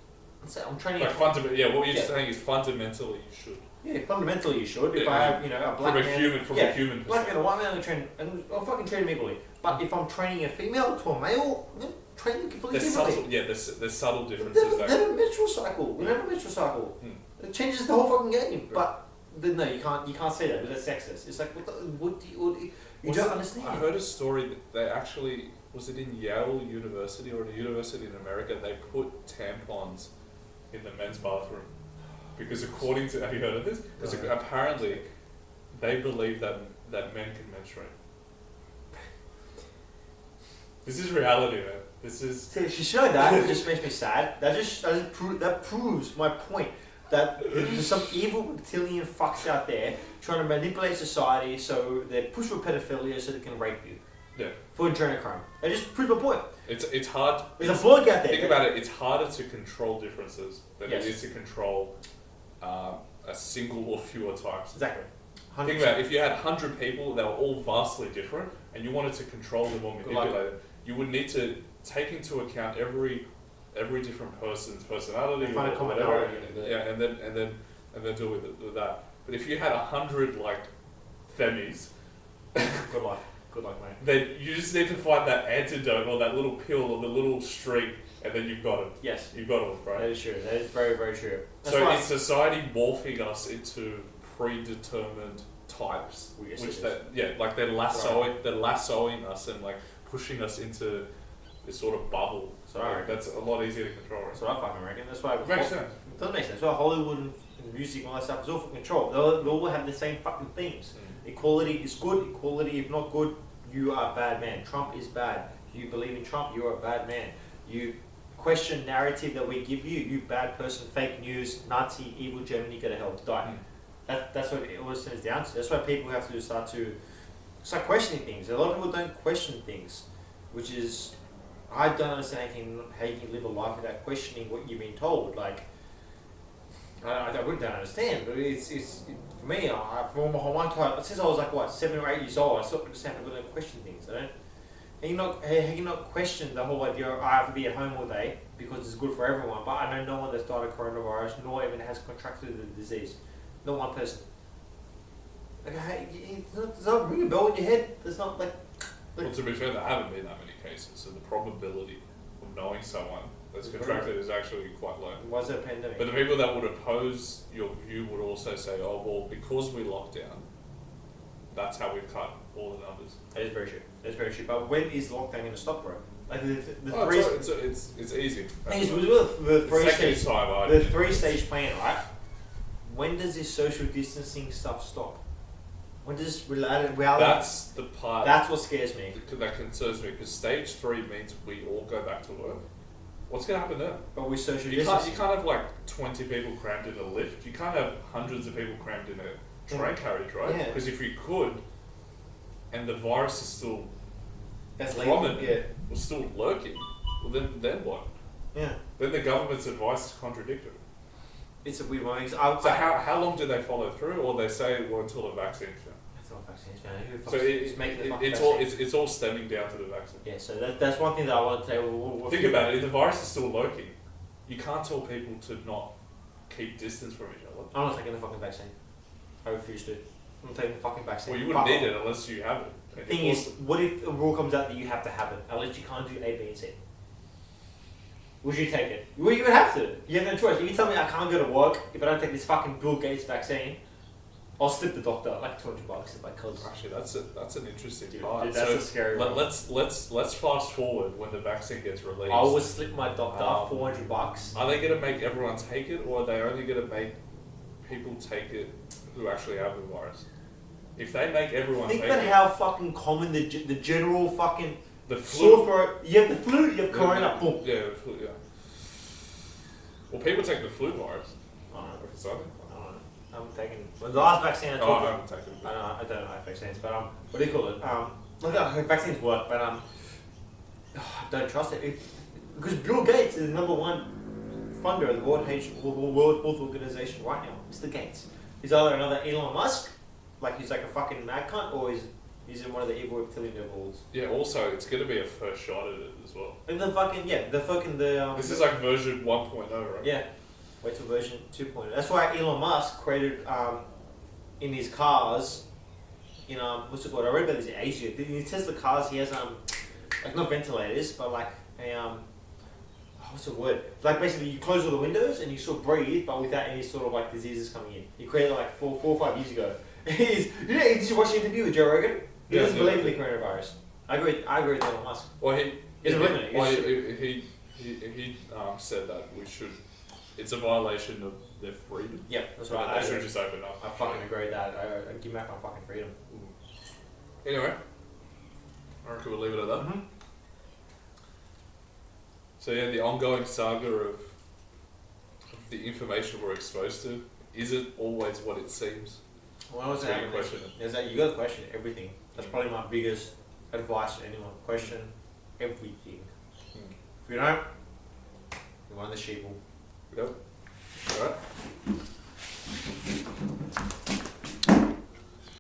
B: so I'm training.
A: Like what you're saying is fundamentally you should.
B: Yeah, fundamentally you should. If
A: Yeah,
B: I have, a black man,
A: a human
B: black man
A: perspective.
B: and white man, I'll fucking treat them equally. But if I'm training a female to a male, I'm gonna train them completely
A: There's
B: differently.
A: subtle, there's subtle
B: They
A: differences
B: have
A: there.
B: a menstrual cycle. We have a menstrual cycle.
A: Hmm.
B: It changes the whole fucking game.
A: Yeah.
B: But no, you can't say that because that's sexist. It's like what do you don't understand.
A: I heard a story that they actually was it in Yale University or a university in America. They put tampons in the men's bathroom because according to have you heard of this? Because
B: No.
A: apparently they believe that men can menstruate. This is reality, man. This is.
B: See, she showed that. It just makes me sad. That proves my point. That there's some evil reptilian fucks out there trying to manipulate society so they push for pedophilia so they can rape you.
A: Yeah.
B: For adrenochrome. That just proves my point.
A: It's hard.
B: There's a blog out there.
A: Think about it. It's harder to control differences than
B: Yes.
A: it is to control a single or fewer types.
B: Exactly. 100%.
A: Think about it, if you had 100 people that were all vastly different and you wanted to control them or manipulate them, you would need to take into account every different person's personality
B: Find a
A: or whatever.
B: commonality in it.
A: Yeah, and then deal with that. But if you had 100 like themis,
B: Good luck. Good luck, mate.
A: then you just need to find that antidote or that little pill or the little streak, and then you've got it.
B: Yes.
A: You've got it, right?
B: That is true. That is very, very true. That's
A: So
B: why-
A: is society morphing us into predetermined types,
B: Well, yes,
A: which
B: it is.
A: like they're lassoing us and like pushing us into this sort of bubble.
B: So I reckon.
A: That's a lot easier to control. Right?
B: That's what I fucking reckon. That's why
A: It makes sense.
B: It doesn't make sense. That's why Hollywood and music and all that stuff is all for control. They all have the same fucking themes. Equality is good. Equality, if not good, you are a bad man. Trump is bad. You believe in Trump, you are a bad man. You question narrative that we give you, you bad person, fake news, Nazi, evil Germany, go to hell, die. That's what it always turns down to. That's why people have to start questioning things. A lot of people don't question things, which is, I don't understand how you can live a life without questioning what you've been told. Like, I really don't understand, but it's for me, for my whole time, since I was like, 7 or 8 years old, I stopped understanding people don't question things, I don't. How you not question the whole idea of I have to be at home all day because it's good for everyone, but I know no one that's died of coronavirus, nor even has contracted the disease. Not one person. Like, does that ring a bell in your head? There's not like.
A: Well, to be fair, there haven't been that many cases, so the probability of knowing someone that's
B: It's
A: contracted is actually quite low.
B: Why is there a pandemic?
A: But the people that would oppose your view would also say, oh, well, because we locked down, that's how we've cut all the numbers.
B: That is very true. That's very true. But when is lockdown going to stop, bro? Like the
A: Oh,
B: three.
A: it's easy.
B: Thing is, with the three
A: Second
B: stage,
A: time, I
B: the
A: did.
B: 3-stage plan, right? When does this social distancing stuff stop? When does reality?
A: That's the part
B: That's what scares me.
A: that concerns me, because stage 3 means we all go back to work. What's going to happen then?
B: But with social
A: You
B: distancing,
A: can't have like 20 people crammed in a lift. You can't have hundreds of people crammed in a train carriage, right?
B: Yeah.
A: Because if you could, and the virus is still
B: that's
A: prominent,
B: Yeah.
A: or still lurking, well then what?
B: Yeah.
A: Then the government's advice is contradictory.
B: It's a weird one.
A: So how long do they follow through, or they say well until the vaccine's found?
B: That's not vaccines, man. Who the
A: So
B: fuck is making the fucking vaccine?
A: it's all stemming down to the vaccine.
B: Yeah. So that's one thing that I want to say.
A: Think about it. If the virus is still lurking, you can't tell people to not keep distance from each other.
B: I'm not taking the fucking vaccine. I refuse to. I'm not taking the fucking vaccine.
A: Well, you wouldn't need it unless you have it.
B: The thing is, what if a rule comes out that you have to have it, unless you can't do A, B, and C? Would you take it? Well, you would have to. You have no choice. If you tell me I can't go to work if I don't take this fucking Bill Gates vaccine, I'll slip the doctor like $200 if I could.
A: Actually, that's an interesting
B: Dude,
A: part.
B: that's a scary one.
A: Let's fast forward when the vaccine gets released.
B: I would slip my doctor $400.
A: Are they going to make everyone take it, or are they only going to make people take it who actually have the virus? If they make everyone
B: Think
A: take
B: about
A: it,
B: how fucking common the general fucking
A: the
B: sore
A: flu.
B: throat. You have the flu, you have corona, boom.
A: Yeah, the flu. Yeah. Well, people take the flu virus.
B: I don't know.
A: If it's other.
B: I'm taking. Well, the last vaccine I took.
A: Oh, I haven't taken it.
B: I don't know. I have vaccines, but what do you call it? Look, vaccines work, but I don't trust it. Because Bill Gates is the #1 funder of the World Health Organization right now. Mr. Gates. He's either another Elon Musk, like he's like a fucking mad cunt, or he's in one of the evil reptilian devils.
A: Yeah. Also, it's gonna be a first shot at it as well.
B: And the
A: This is like version 1.0, right?
B: Yeah. Wait till version 2.0. That's why Elon Musk created in his cars. What's it called? I read about this in Asia. In his Tesla cars, he has like not ventilators, but like a what's the word? Like basically, you close all the windows and you sort of breathe, but without any sort of like diseases coming in. He created it like 4 or 5 years ago. Did you watch the interview with Joe Rogan? He doesn't believe in the coronavirus. I agree with Elon Musk.
A: Well,
B: he
A: said that we should. It's a violation of their freedom.
B: Yeah, that's right.
A: They should just open up.
B: I fucking agree with that. I give back my fucking freedom.
A: Anyway, I reckon we'll leave it at that.
B: Mm-hmm.
A: So yeah, the ongoing saga of the information we're exposed to, is it always what it seems?
B: Well,
A: That's a good question.
B: Is that you got to question everything. That's probably my biggest advice to anyone. Question everything. If you don't, you're one of the sheeple.
A: Yep. Alright.